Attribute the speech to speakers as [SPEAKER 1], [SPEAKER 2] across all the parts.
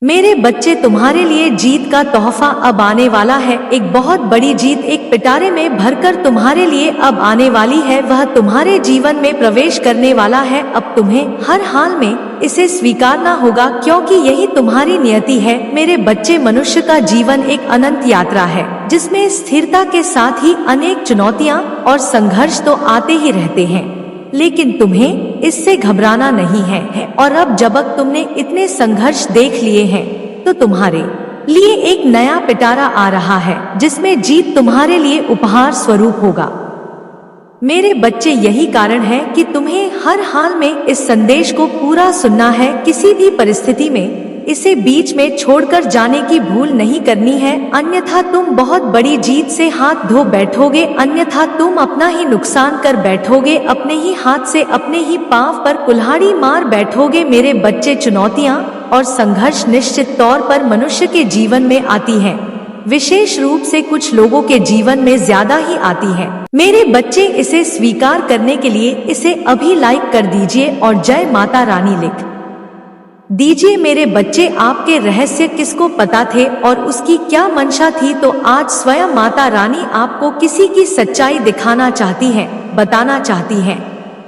[SPEAKER 1] मेरे बच्चे, तुम्हारे लिए जीत का तोहफा अब आने वाला है। एक बहुत बड़ी जीत एक पिटारे में भरकर तुम्हारे लिए अब आने वाली है। वह तुम्हारे जीवन में प्रवेश करने वाला है। अब तुम्हें हर हाल में इसे स्वीकारना होगा, क्योंकि यही तुम्हारी नियति है। मेरे बच्चे, मनुष्य का जीवन एक अनंत यात्रा है, जिसमें स्थिरता के साथ ही अनेक चुनौतियाँ और संघर्ष तो आते ही रहते हैं, लेकिन तुम्हें इससे घबराना नहीं है। और अब जब तुमने इतने संघर्ष देख लिए हैं, तो तुम्हारे लिए एक नया पिटारा आ रहा है, जिसमें जीत तुम्हारे लिए उपहार स्वरूप होगा। मेरे बच्चे, यही कारण है कि तुम्हें हर हाल में इस संदेश को पूरा सुनना है। किसी भी परिस्थिति में इसे बीच में छोड़कर जाने की भूल नहीं करनी है, अन्यथा तुम बहुत बड़ी जीत से हाथ धो बैठोगे। अन्यथा तुम अपना ही नुकसान कर बैठोगे, अपने ही हाथ से अपने ही पांव पर कुल्हाड़ी मार बैठोगे। मेरे बच्चे, चुनौतियां और संघर्ष निश्चित तौर पर मनुष्य के जीवन में आती हैं, विशेष रूप से कुछ लोगों के जीवन में ज्यादा ही आती है। मेरे बच्चे, इसे स्वीकार करने के लिए इसे अभी लाइक कर दीजिए और जय माता रानी लिख दीजिए। मेरे बच्चे, आपके रहस्य किसको पता थे और उसकी क्या मंशा थी? तो आज स्वयं माता रानी आपको किसी की सच्चाई दिखाना चाहती है, बताना चाहती है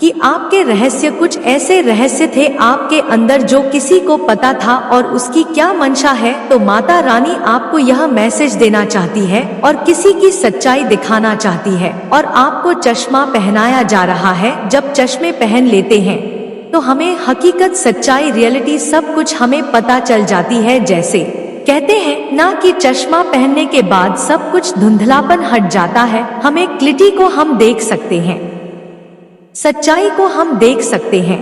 [SPEAKER 1] कि आपके रहस्य कुछ ऐसे रहस्य थे आपके अंदर जो किसी को पता था और उसकी क्या मंशा है। तो माता रानी आपको यह मैसेज देना चाहती है और किसी की सच्चाई दिखाना चाहती है। और आपको चश्मा पहनाया जा रहा है। जब चश्मे पहन लेते हैं तो हमें हकीकत, सच्चाई, रियलिटी सब कुछ हमें पता चल जाती है। जैसे कहते हैं ना कि चश्मा पहनने के बाद सब कुछ धुंधलापन हट जाता है। हमें क्लिटी को हम देख सकते हैं, सच्चाई को हम देख सकते हैं।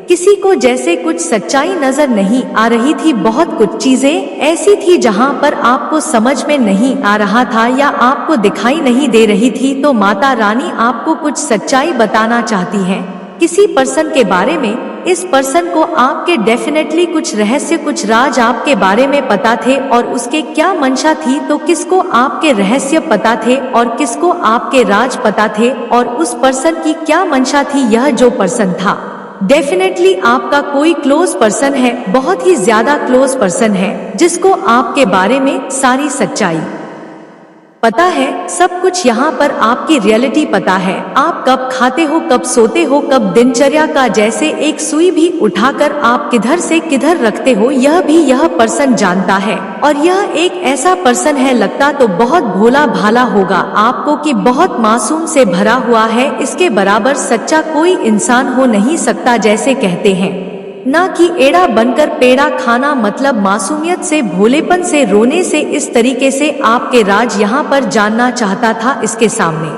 [SPEAKER 1] किसी को जैसे कुछ सच्चाई नजर नहीं आ रही थी, बहुत कुछ चीजें ऐसी थी जहां पर आपको समझ में नहीं आ रहा था या आपको दिखाई नहीं दे रही थी। तो माता रानी आपको कुछ सच्चाई बताना चाहती है किसी पर्सन के बारे में। इस पर्सन को आपके डेफिनेटली कुछ रहस्य, कुछ राज आपके बारे में पता थे और उसके क्या मंशा थी। तो किसको आपके रहस्य पता थे और किसको आपके राज पता थे और उस पर्सन की क्या मंशा थी? यह जो पर्सन था डेफिनेटली आपका कोई क्लोज पर्सन है, बहुत ही ज्यादा क्लोज पर्सन है, जिसको आपके बारे में सारी सच्चाई पता है। सब कुछ यहाँ पर आपकी रियलिटी पता है। आप कब खाते हो, कब सोते हो, कब दिनचर्या का जैसे एक सुई भी उठाकर आप किधर से किधर रखते हो, यह भी यह पर्सन जानता है। और यह एक ऐसा पर्सन है, लगता तो बहुत भोला भाला होगा आपको कि बहुत मासूम से भरा हुआ है। इसके बराबर सच्चा कोई इंसान हो नहीं सकता। जैसे कहते हैं ना कि एड़ा बनकर पेड़ा खाना, मतलब मासूमियत से, भोलेपन से, रोने से। इस तरीके से आपके राज यहाँ पर जानना चाहता था। इसके सामने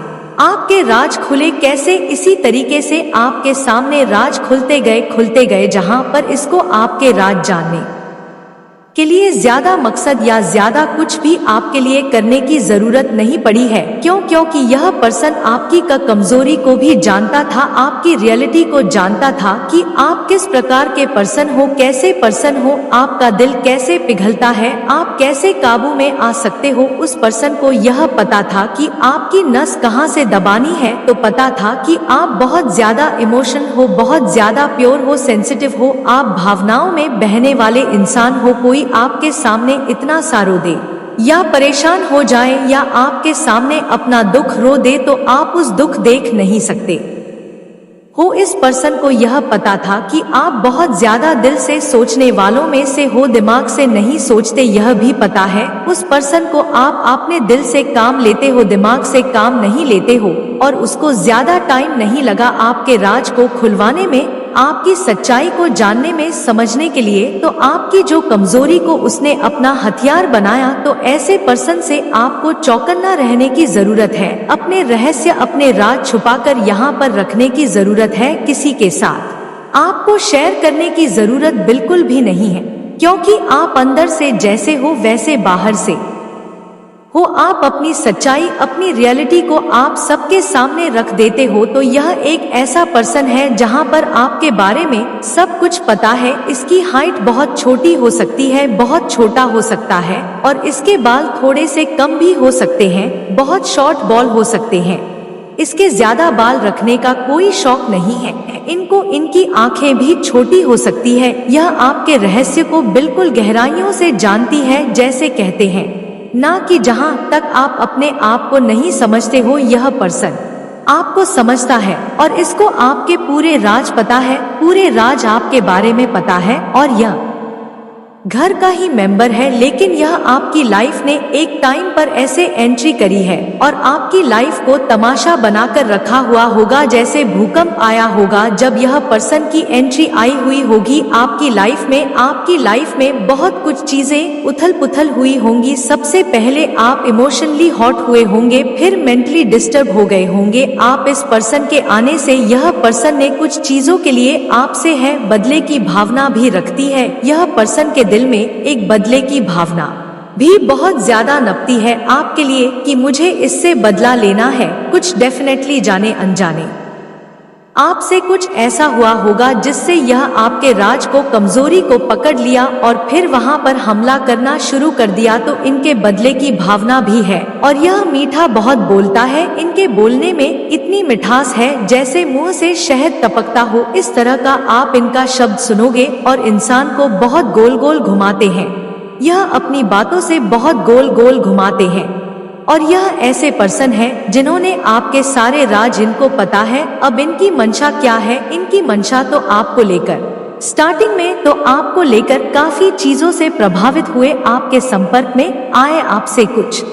[SPEAKER 1] आपके राज खुले कैसे? इसी तरीके से आपके सामने राज खुलते गए, जहाँ पर इसको आपके राज जानने के लिए ज्यादा मकसद या ज्यादा कुछ भी आपके लिए करने की जरूरत नहीं पड़ी है। क्योंकि यह पर्सन आपकी कमजोरी को भी जानता था, आपकी रियलिटी को जानता था कि आप किस प्रकार के पर्सन हो, कैसे पर्सन हो, आपका दिल कैसे पिघलता है, आप कैसे काबू में आ सकते हो। उस पर्सन को यह पता था कि आपकी नस कहाँ से दबानी है। तो पता था कि आप बहुत ज्यादा इमोशन हो, बहुत ज्यादा प्योर हो, सेंसिटिव हो, आप भावनाओं में बहने वाले इंसान हो। कोई आपके सामने इतना सा रो दे या परेशान हो जाए या आपके सामने अपना दुख रो दे तो आप उस दुख देख नहीं सकते हो। इस पर्सन को यह पता था कि आप बहुत ज्यादा दिल से सोचने वालों में से हो, दिमाग से नहीं सोचते, यह भी पता है। उस पर्सन को आप अपने दिल से काम लेते हो, दिमाग से काम नहीं लेते हो। और उसको ज्यादा टाइम नहीं लगा आपके राज को खुलवाने में, आपकी सच्चाई को जानने में, समझने के लिए। तो आपकी जो कमजोरी को उसने अपना हथियार बनाया। तो ऐसे पर्सन से आपको चौकन्ना रहने की जरूरत है। अपने रहस्य, अपने राज छुपाकर यहाँ पर रखने की जरूरत है। किसी के साथ आपको शेयर करने की जरूरत बिल्कुल भी नहीं है, क्योंकि आप अंदर से जैसे हो वैसे बाहर से हो। आप अपनी सच्चाई, अपनी रियलिटी को आप सबके सामने रख देते हो। तो यह एक ऐसा पर्सन है जहां पर आपके बारे में सब कुछ पता है। इसकी हाइट बहुत छोटी हो सकती है, बहुत छोटा हो सकता है, और इसके बाल थोड़े से कम भी हो सकते हैं, बहुत शॉर्ट बॉल हो सकते हैं। इसके ज्यादा बाल रखने का कोई शौक नहीं है। इनको इनकी आंखें भी छोटी हो सकती है। यह आपके रहस्य को बिल्कुल गहराइयों से जानती है, जैसे कहते हैं ना कि जहां तक आप अपने आप को नहीं समझते हो, यह पर्सन आपको समझता है और इसको आपके पूरे राज पता है, पूरे राज आपके बारे में पता है और यह घर का ही मेंबर है। लेकिन यह आपकी लाइफ ने एक टाइम पर ऐसे एंट्री करी है और आपकी लाइफ को तमाशा बनाकर रखा हुआ होगा, जैसे भूकंप आया होगा। जब यह पर्सन की एंट्री आई हुई होगी आपकी लाइफ में बहुत कुछ चीजें उथल पुथल हुई होंगी। सबसे पहले आप इमोशनली हॉट हुए होंगे, फिर मेंटली डिस्टर्ब हो गए होंगे। आप इस पर्सन के आने से यह पर्सन ने कुछ चीजों के लिए आपसे है बदले की भावना भी रखती है। यह पर्सन के दिल में एक बदले की भावना भी बहुत ज्यादा नपती है आपके लिए कि मुझे इससे बदला लेना है। कुछ डेफिनेटली जाने अनजाने आपसे कुछ ऐसा हुआ होगा जिससे यह आपके राज को, कमजोरी को पकड़ लिया और फिर वहां पर हमला करना शुरू कर दिया। तो इनके बदले की भावना भी है और यह मीठा बहुत बोलता है। इनके बोलने में इतनी मिठास है जैसे मुंह से शहद टपकता हो। इस तरह का आप इनका शब्द सुनोगे और इंसान को बहुत गोल गोल घुमाते हैं। यह अपनी बातों से बहुत गोल गोल घुमाते हैं और यह ऐसे पर्सन है जिन्होंने आपके सारे राज इनको पता है। अब इनकी मंशा क्या है? इनकी मंशा तो आपको लेकर, स्टार्टिंग में तो आपको लेकर काफी चीजों से प्रभावित हुए, आपके संपर्क में आए, आपसे कुछ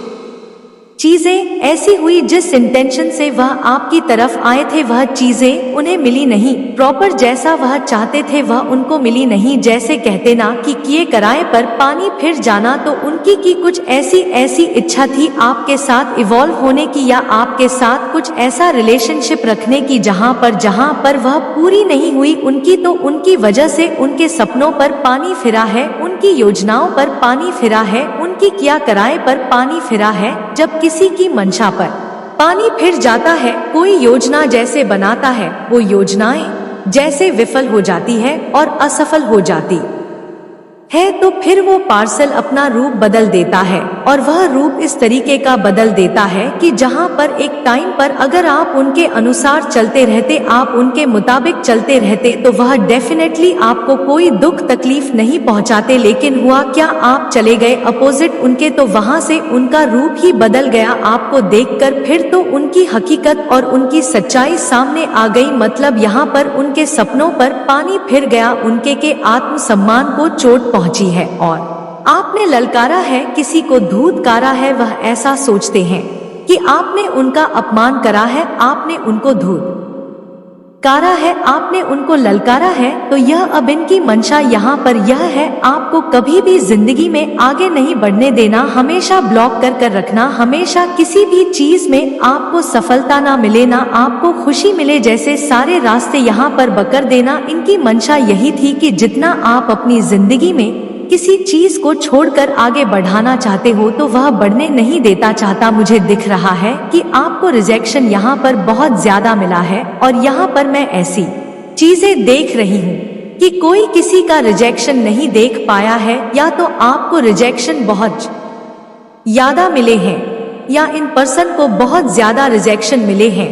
[SPEAKER 1] चीजें ऐसी हुई जिस इंटेंशन से वह आपकी तरफ आए थे वह चीजें उन्हें मिली नहीं। प्रॉपर जैसा वह चाहते थे वह उनको मिली नहीं। जैसे कहते ना कि किए कराए पर पानी फिर जाना, तो उनकी की कुछ ऐसी इच्छा थी आपके साथ इवॉल्व होने की या आपके साथ कुछ ऐसा रिलेशनशिप रखने की जहां पर वह पूरी नहीं हुई उनकी। तो उनकी वजह से उनके सपनों पर पानी फिरा है, उनकी योजनाओं पर पानी फिरा है, उनकी किया कराए पर पानी फिरा है। जब किसी की मंशा पर पानी फिर जाता है, कोई योजना जैसे बनाता है, वो योजनाएं जैसे विफल हो जाती है और असफल हो जाती है, तो फिर वो पार्सल अपना रूप बदल देता है और वह रूप इस तरीके का बदल देता है कि जहां पर एक टाइम पर अगर आप उनके अनुसार चलते रहते, आप उनके मुताबिक चलते रहते, तो वह डेफिनेटली आपको कोई दुख तकलीफ नहीं पहुंचाते। लेकिन हुआ क्या, आप चले गए अपोजिट उनके, तो वहां से उनका रूप ही बदल गया आपको देखकर। फिर तो उनकी हकीकत और उनकी सच्चाई सामने आ गई। मतलब यहाँ पर उनके सपनों पर पानी फिर गया, उनके के आत्मसम्मान को चोट पहुंची है और आपने ललकारा है, किसी को धूतकारा है। वह ऐसा सोचते हैं कि आपने उनका अपमान करा है, आपने उनको धूतकारा है, आपने उनको ललकारा है। तो यह अब इनकी मंशा यहाँ पर यह है, आपको कभी भी जिंदगी में आगे नहीं बढ़ने देना, हमेशा ब्लॉक कर रखना, हमेशा किसी भी चीज में आपको सफलता ना मिले, ना आपको खुशी मिले, जैसे सारे रास्ते यहाँ पर बकर देना। इनकी मंशा यही थी कि जितना आप अपनी जिंदगी में किसी चीज को छोड़कर आगे बढ़ाना चाहते हो तो वह बढ़ने नहीं देता चाहता। मुझे दिख रहा है कि आपको रिजेक्शन यहाँ पर बहुत ज्यादा मिला है और यहाँ पर मैं ऐसी चीजें देख रही हूँ कि कोई किसी का रिजेक्शन नहीं देख पाया है, या तो आपको रिजेक्शन बहुत ज्यादा मिले हैं या इन पर्सन को बहुत ज्यादा रिजेक्शन मिले हैं।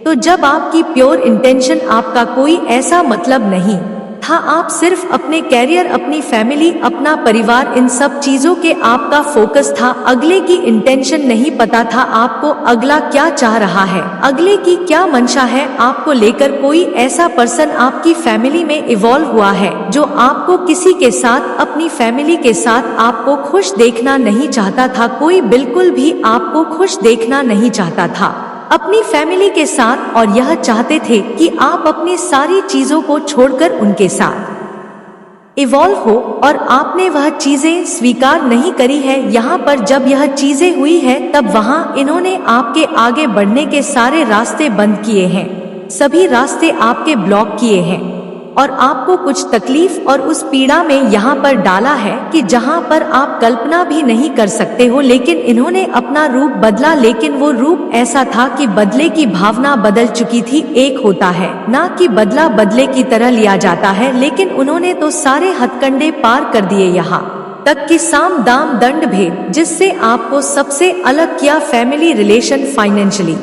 [SPEAKER 1] तो जब आपकी प्योर इंटेंशन, आपका कोई ऐसा मतलब नहीं था, आप सिर्फ अपने कैरियर, अपनी फैमिली, अपना परिवार, इन सब चीजों के आपका फोकस था। अगले की इंटेंशन नहीं पता था आपको अगला क्या चाह रहा है, अगले की क्या मंशा है आपको लेकर। कोई ऐसा पर्सन आपकी फैमिली में इवॉल्व हुआ है जो आपको किसी के साथ, अपनी फैमिली के साथ आपको खुश देखना नहीं चाहता था। कोई बिल्कुल भी आपको खुश देखना नहीं चाहता था अपनी फैमिली के साथ, और यह चाहते थे कि आप अपनी सारी चीजों को छोड़कर उनके साथ इवॉल्व हो, और आपने वह चीजें स्वीकार नहीं करी है। यहाँ पर जब यह चीजें हुई है तब वहाँ इन्होंने आपके आगे बढ़ने के सारे रास्ते बंद किए हैं, सभी रास्ते आपके ब्लॉक किए हैं और आपको कुछ तकलीफ और उस पीड़ा में यहाँ पर डाला है कि जहाँ पर आप कल्पना भी नहीं कर सकते हो। लेकिन इन्होंने अपना रूप बदला, लेकिन वो रूप ऐसा था कि बदले की भावना बदल चुकी थी। एक होता है ना कि बदला बदले की तरह लिया जाता है, लेकिन उन्होंने तो सारे हथकंडे पार कर दिए, यहाँ तक कि साम दाम दंड भेद, जिससे आपको सबसे अलग किया, फैमिली रिलेशन, फाइनेंशियली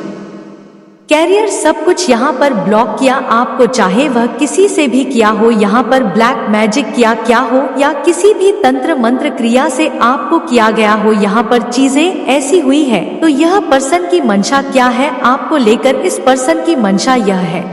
[SPEAKER 1] कैरियर सब कुछ यहाँ पर ब्लॉक किया आपको, चाहे वह किसी से भी किया हो, यहाँ पर ब्लैक मैजिक किया क्या हो या किसी भी तंत्र मंत्र क्रिया से आपको किया गया हो, यहाँ पर चीजें ऐसी हुई है। तो यह पर्सन की मंशा क्या है आपको लेकर? इस पर्सन की मंशा यह है,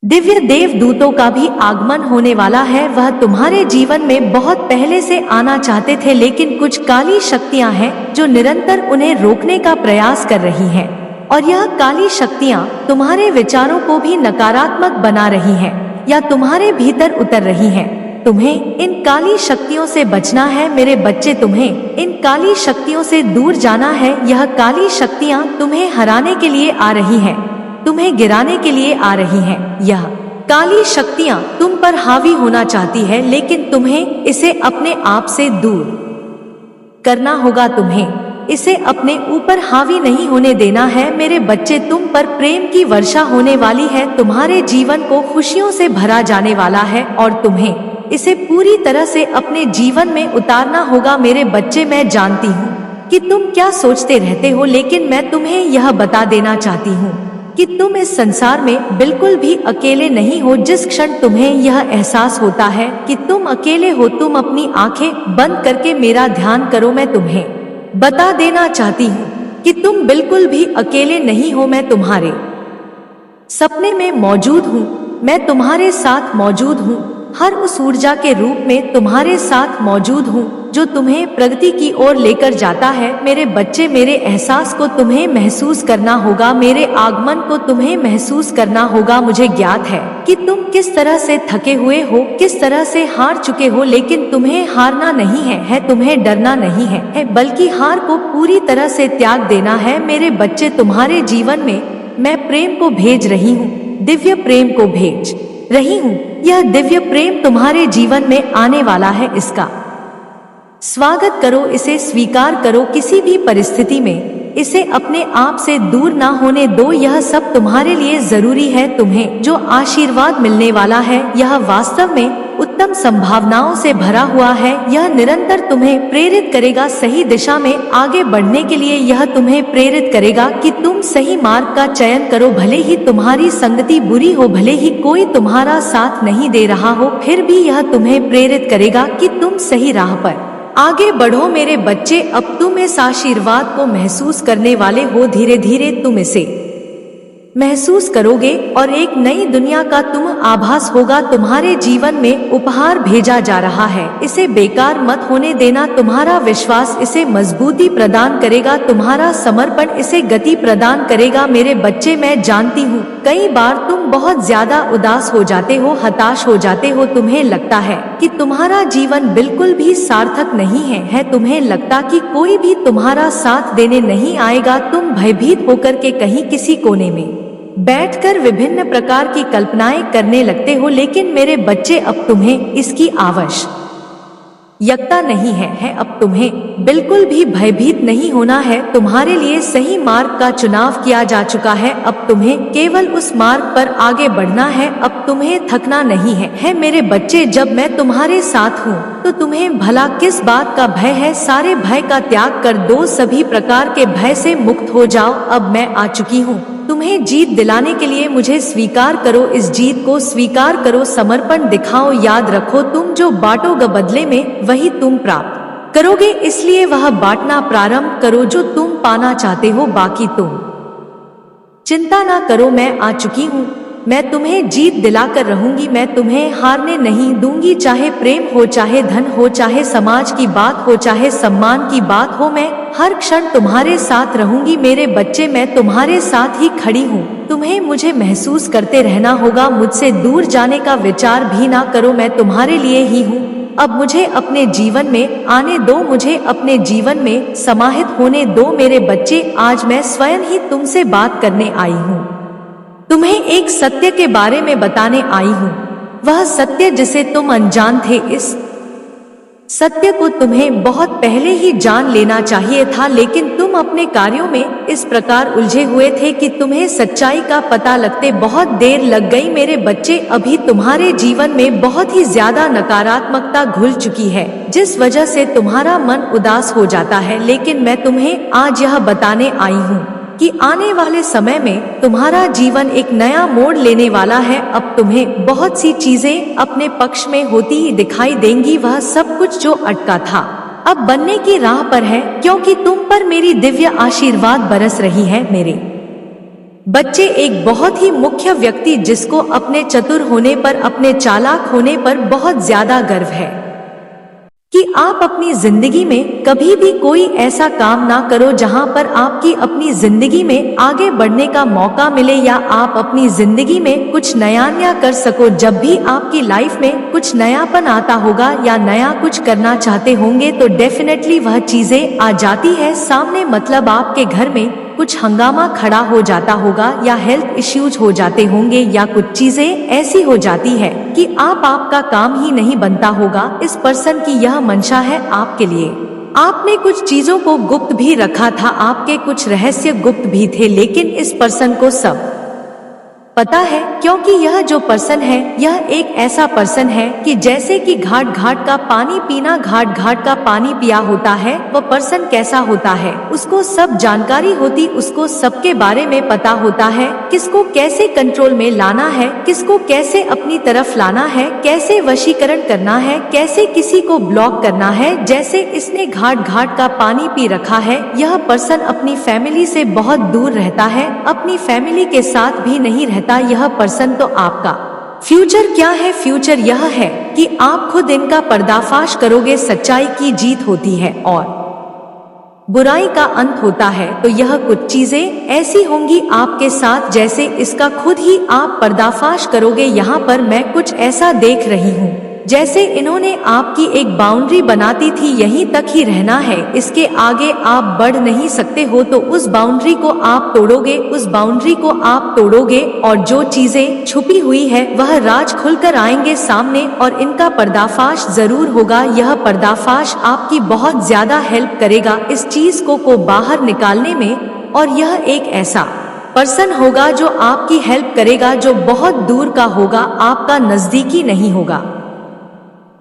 [SPEAKER 1] दिव्य देव दूतों का भी आगमन होने वाला है। वह तुम्हारे जीवन में बहुत पहले से आना चाहते थे, लेकिन कुछ काली शक्तियां हैं जो निरंतर उन्हें रोकने का प्रयास कर रही हैं। और यह काली शक्तियां तुम्हारे विचारों को भी नकारात्मक बना रही हैं या तुम्हारे भीतर उतर रही हैं। तुम्हें इन काली शक्तियों से बचना है मेरे बच्चे, तुम्हें इन काली शक्तियों से दूर जाना है। यह काली शक्तियां तुम्हें हराने के लिए आ रही हैं, तुम्हें गिराने के लिए आ रही हैं। यह काली शक्तियां तुम पर हावी होना चाहती है, लेकिन तुम्हें इसे अपने आप से दूर करना होगा। तुम्हें इसे अपने ऊपर हावी नहीं होने देना है मेरे बच्चे। तुम पर प्रेम की वर्षा होने वाली है, तुम्हारे जीवन को खुशियों से भरा जाने वाला है और तुम्हें इसे पूरी तरह से अपने जीवन में उतारना होगा मेरे बच्चे। मैं जानती हूँ कि तुम क्या सोचते रहते हो, लेकिन मैं तुम्हें यह बता देना चाहती हूँ कि तुम इस संसार में बिल्कुल भी अकेले नहीं हो। जिस क्षण तुम्हें यह एहसास होता है कि तुम अकेले हो, तुम अपनी आंखें बंद करके मेरा ध्यान करो। मैं तुम्हें बता देना चाहती हूँ कि तुम बिल्कुल भी अकेले नहीं हो। मैं तुम्हारे सपने में मौजूद हूँ, मैं तुम्हारे साथ मौजूद हूँ, हर उस ऊर्जा के रूप में तुम्हारे साथ मौजूद हूँ जो तुम्हें प्रगति की ओर लेकर जाता है मेरे बच्चे। मेरे एहसास को तुम्हें महसूस करना होगा, मेरे आगमन को तुम्हें महसूस करना होगा। मुझे ज्ञात है कि तुम किस तरह से थके हुए हो, किस तरह से हार चुके हो, लेकिन तुम्हें हारना नहीं है, तुम्हें डरना नहीं है, बल्कि हार को पूरी तरह से त्याग देना है मेरे बच्चे। तुम्हारे जीवन में मैं प्रेम को भेज रही हूँ, दिव्य प्रेम को भेज रही हूँ। यह दिव्य प्रेम तुम्हारे जीवन में आने वाला है, इसका स्वागत करो, इसे स्वीकार करो। किसी भी परिस्थिति में इसे अपने आप से दूर ना होने दो। यह सब तुम्हारे लिए जरूरी है। तुम्हें जो आशीर्वाद मिलने वाला है यह वास्तव में उत्तम संभावनाओं से भरा हुआ है। यह निरंतर तुम्हें प्रेरित करेगा सही दिशा में आगे बढ़ने के लिए। यह तुम्हें प्रेरित करेगा कि तुम सही मार्ग का चयन करो। भले ही तुम्हारी संगति बुरी हो, भले ही कोई तुम्हारा साथ नहीं दे रहा हो, फिर भी यह तुम्हें प्रेरित करेगा कि तुम सही राह पर आगे बढ़ो मेरे बच्चे। अब तुम इस आशीर्वाद को महसूस करने वाले हो, धीरे धीरे तुम इसे महसूस करोगे और एक नई दुनिया का तुम आभास होगा। तुम्हारे जीवन में उपहार भेजा जा रहा है, इसे बेकार मत होने देना। तुम्हारा विश्वास इसे मजबूती प्रदान करेगा, तुम्हारा समर्पण इसे गति प्रदान करेगा मेरे बच्चे। मैं जानती हूँ कई बार तुम बहुत ज्यादा उदास हो जाते हो, हताश हो जाते हो। तुम्हें लगता है कि तुम्हारा जीवन बिल्कुल भी सार्थक नहीं है, तुम्हें लगता कि कोई भी तुम्हारा साथ देने नहीं आएगा। तुम भयभीत होकर के कहीं किसी कोने में बैठकर विभिन्न प्रकार की कल्पनाएं करने लगते हो, लेकिन मेरे बच्चे अब तुम्हें इसकी आवश्यकता नहीं है। अब तुम्हें बिल्कुल भी भयभीत नहीं होना है। तुम्हारे लिए सही मार्ग का चुनाव किया जा चुका है। अब तुम्हें केवल उस मार्ग पर आगे बढ़ना है, अब तुम्हें थकना नहीं है मेरे बच्चे। जब मैं तुम्हारे साथ हूँ तो तुम्हें भला किस बात का भय है? सारे भय का त्याग कर दो, सभी प्रकार के भय से मुक्त हो जाओ। अब मैं आ चुकी हूँ तुम्हें जीत दिलाने के लिए। मुझे स्वीकार करो, इस जीत को स्वीकार करो, समर्पण दिखाओ। याद रखो तुम जो बांटोगे बदले में वही तुम प्राप्त करोगे, इसलिए वह बांटना प्रारंभ करो जो तुम पाना चाहते हो। बाकी तुम चिंता ना करो, मैं आ चुकी हूँ, मैं तुम्हें जीत दिलाकर रहूंगी। मैं तुम्हें हारने नहीं दूंगी, चाहे प्रेम हो, चाहे धन हो, चाहे समाज की बात हो, चाहे सम्मान की बात हो, मैं हर क्षण तुम्हारे साथ रहूंगी मेरे बच्चे। मैं तुम्हारे साथ ही खड़ी हूँ, तुम्हें मुझे महसूस करते रहना होगा। मुझसे दूर जाने का विचार भी ना करो, मैं तुम्हारे लिए ही हूँ। अब मुझे अपने जीवन में आने दो, मुझे अपने जीवन में समाहित होने दो मेरे बच्चे। आज मैं स्वयं ही तुमसे बात करने आई हूँ, तुम्हें एक सत्य के बारे में बताने आई हूँ। वह सत्य जिसे तुम अनजान थे, इस सत्य को तुम्हें बहुत पहले ही जान लेना चाहिए था, लेकिन तुम अपने कार्यों में इस प्रकार उलझे हुए थे कि तुम्हें सच्चाई का पता लगते बहुत देर लग गई मेरे बच्चे। अभी तुम्हारे जीवन में बहुत ही ज्यादा नकारात्मकता घुल चुकी है, जिस वजह से तुम्हारा मन उदास हो जाता है। लेकिन मैं तुम्हें आज यह बताने आई हूँ कि आने वाले समय में तुम्हारा जीवन एक नया मोड़ लेने वाला है। अब तुम्हें बहुत सी चीजें अपने पक्ष में होती ही दिखाई देंगी। वह सब कुछ जो अटका था अब बनने की राह पर है, क्योंकि तुम पर मेरी दिव्य आशीर्वाद बरस रही है। मेरे बच्चे एक बहुत ही मुख्य व्यक्ति जिसको अपने चतुर होने पर, अपने चालाक होने पर बहुत ज्यादा गर्व है कि आप अपनी जिंदगी में कभी भी कोई ऐसा काम ना करो जहां पर आपकी अपनी जिंदगी में आगे बढ़ने का मौका मिले या आप अपनी जिंदगी में कुछ नया कर सको। जब भी आपकी लाइफ में कुछ नयापन आता होगा या नया कुछ करना चाहते होंगे तो डेफिनेटली वह चीजें आ जाती है सामने। मतलब आपके घर में कुछ हंगामा खड़ा हो जाता होगा या हेल्थ इश्यूज हो जाते होंगे या कुछ चीजें ऐसी हो जाती है कि आपका काम ही नहीं बनता होगा। इस पर्सन की यह मंशा है आपके लिए। आपने कुछ चीजों को गुप्त भी रखा था, आपके कुछ रहस्य गुप्त भी थे, लेकिन इस पर्सन को सब पता है, क्योंकि यह जो पर्सन है यह एक ऐसा पर्सन है कि जैसे कि घाट घाट का पानी पीना, घाट घाट का पानी पिया होता है। वह पर्सन कैसा होता है, उसको सब जानकारी होती, उसको सबके बारे में पता होता है, किसको कैसे कंट्रोल में लाना है, किसको कैसे अपनी तरफ लाना है, कैसे वशीकरण करना है, कैसे किसी को ब्लॉक करना है। जैसे इसने घाट घाट का पानी पी रखा है। यह पर्सन अपनी फैमिली से बहुत दूर रहता है, अपनी फैमिली के साथ भी नहीं रहता यह पर्सन। तो आपका फ्यूचर क्या है? फ्यूचर यह है कि आप खुद इनका पर्दाफाश करोगे। सच्चाई की जीत होती है और बुराई का अंत होता है। तो यह कुछ चीजें ऐसी होंगी आपके साथ जैसे इसका खुद ही आप पर्दाफाश करोगे। यहाँ पर मैं कुछ ऐसा देख रही हूँ जैसे इन्होंने आपकी एक बाउंड्री बनाती थी, यहीं तक ही रहना है, इसके आगे आप बढ़ नहीं सकते हो। तो उस बाउंड्री को आप तोड़ोगे, उस बाउंड्री को आप तोड़ोगे और जो चीजें छुपी हुई है वह राज खुलकर आएंगे सामने और इनका पर्दाफाश जरूर होगा। यह पर्दाफाश आपकी बहुत ज्यादा हेल्प करेगा इस चीज को बाहर निकालने में। और यह एक ऐसा पर्सन होगा जो आपकी हेल्प करेगा, जो बहुत दूर का होगा, आपका नजदीकी नहीं होगा।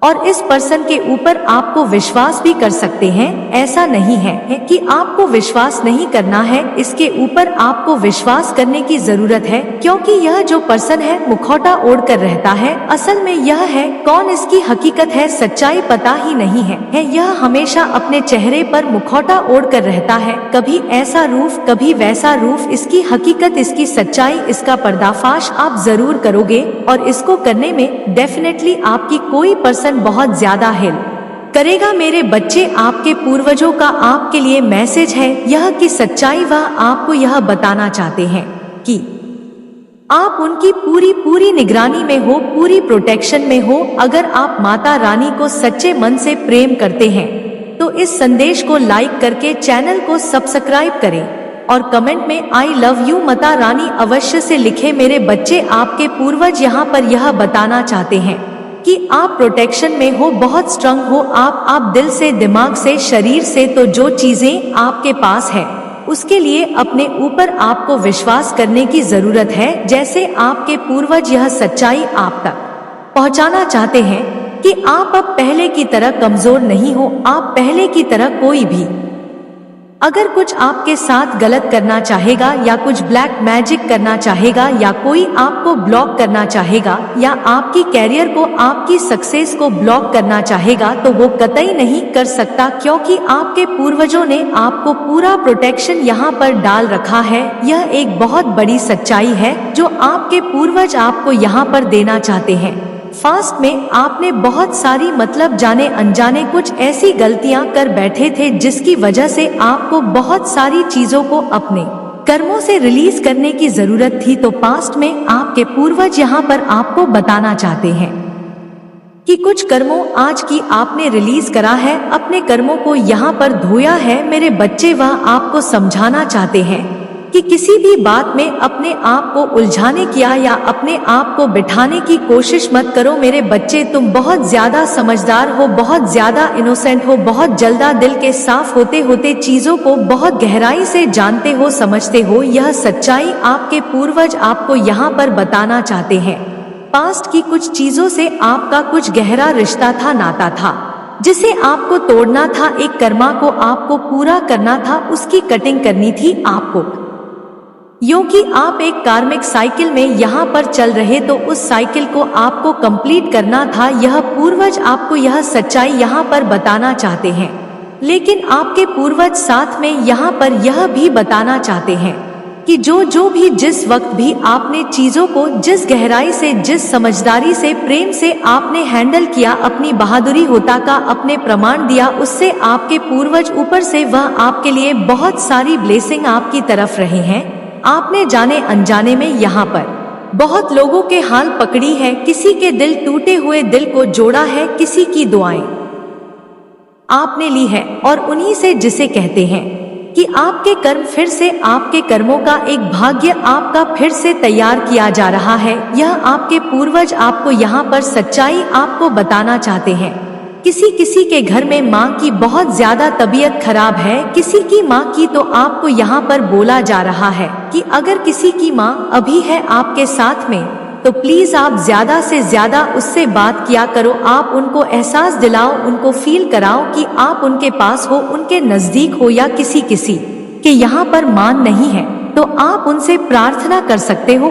[SPEAKER 1] और इस पर्सन के ऊपर आपको विश्वास भी कर सकते हैं। ऐसा नहीं है कि आपको विश्वास नहीं करना है, इसके ऊपर आपको विश्वास करने की जरूरत है, क्योंकि यह जो पर्सन है मुखौटा ओढ़कर रहता है। असल में यह है कौन, इसकी हकीकत है सच्चाई पता ही नहीं है। यह हमेशा अपने चेहरे पर मुखौटा ओढ़कर रहता है, कभी ऐसा रूप कभी वैसा रूप। इसकी हकीकत, इसकी सच्चाई, इसका पर्दाफाश आप जरूर करोगे और इसको करने में डेफिनेटली आपकी कोई पर्सन बहुत ज्यादा हेल्प करेगा। मेरे बच्चे, आपके पूर्वजों का आपके लिए मैसेज है यह कि सच्चाई वह आपको यह बताना चाहते हैं कि आप उनकी पूरी निगरानी में हो, पूरी प्रोटेक्शन में हो। अगर आप माता रानी को सच्चे मन से प्रेम करते हैं तो इस संदेश को लाइक करके चैनल को सब्सक्राइब करें और कमेंट में I love you Mata Rani अवश्य से लिखें। मेरे बच्चे, आपके पूर्वज यहाँ पर यह बताना चाहते हैं कि आप प्रोटेक्शन में हो, बहुत स्ट्रांग हो आप दिल से, दिमाग से, शरीर से। तो जो चीजें आपके पास है उसके लिए अपने ऊपर आपको विश्वास करने की जरूरत है। जैसे आपके पूर्वज यह सच्चाई आप तक पहुंचाना चाहते हैं कि आप अब पहले की तरह कमजोर नहीं हो, आप पहले की तरह कोई भी अगर कुछ आपके साथ गलत करना चाहेगा या कुछ ब्लैक मैजिक करना चाहेगा या कोई आपको ब्लॉक करना चाहेगा या आपकी कैरियर को, आपकी सक्सेस को ब्लॉक करना चाहेगा तो वो कतई नहीं कर सकता, क्योंकि आपके पूर्वजों ने आपको पूरा प्रोटेक्शन यहाँ पर डाल रखा है। यह एक बहुत बड़ी सच्चाई है जो आपके पूर्वज आपको यहाँ पर देना चाहते हैं। फास्ट में आपने बहुत सारी मतलब जाने अनजाने कुछ ऐसी गलतियां कर बैठे थे जिसकी वजह से आपको बहुत सारी चीजों को अपने कर्मों से रिलीज करने की जरूरत थी। तो पास्ट में आपके पूर्वज यहाँ पर आपको बताना चाहते हैं कि कुछ कर्मों आज की आपने रिलीज करा है, अपने कर्मों को यहाँ पर धोया है। मेरे बच्चे, वह आपको समझाना चाहते हैं कि किसी भी बात में अपने आप को उलझाने किया या अपने आप को बिठाने की कोशिश मत करो। मेरे बच्चे, तुम बहुत ज्यादा समझदार हो, बहुत ज्यादा इनोसेंट हो, बहुत जल्दा दिल के साफ होते होते चीजों को बहुत गहराई से जानते हो, समझते हो। यह सच्चाई आपके पूर्वज आपको यहाँ पर बताना चाहते हैं। पास्ट की कुछ चीजों से आपका कुछ गहरा रिश्ता था, नाता था, जिसे आपको तोड़ना था। एक कर्मा को आपको पूरा करना था, उसकी कटिंग करनी थी आपको। क्योंकि आप एक कार्मिक साइकिल में यहाँ पर चल रहे तो उस साइकिल को आपको कंप्लीट करना था। यह पूर्वज आपको यह सच्चाई यहाँ पर बताना चाहते हैं, लेकिन आपके पूर्वज साथ में यहाँ पर यह भी बताना चाहते हैं कि जो भी जिस वक्त भी आपने चीजों को जिस गहराई से, जिस समझदारी से, प्रेम से आपने हैंडल किया, अपनी बहादुरी होता का अपने प्रमाण दिया, उससे आपके पूर्वज ऊपर से वह आपके लिए बहुत सारी ब्लेसिंग आपकी तरफ रहे हैं। आपने जाने अनजाने में यहाँ पर बहुत लोगों के हाल पकड़ी है, किसी के दिल टूटे हुए दिल को जोड़ा है, किसी की दुआएं आपने ली है, और उन्हीं से जिसे कहते हैं कि आपके कर्म फिर से, आपके कर्मों का एक भाग्य आपका फिर से तैयार किया जा रहा है। यह आपके पूर्वज आपको यहाँ पर सच्चाई आपको बताना चाहते हैं। किसी के घर में माँ की बहुत ज्यादा तबीयत खराब है, किसी की माँ की, तो आपको यहाँ पर बोला जा रहा है कि अगर किसी की माँ अभी है आपके साथ में तो प्लीज आप ज्यादा से ज्यादा उससे बात किया करो। आप उनको एहसास दिलाओ, उनको फील कराओ कि आप उनके पास हो, उनके नजदीक हो, या किसी के यहाँ पर मान नहीं है तो आप उनसे प्रार्थना कर सकते हो।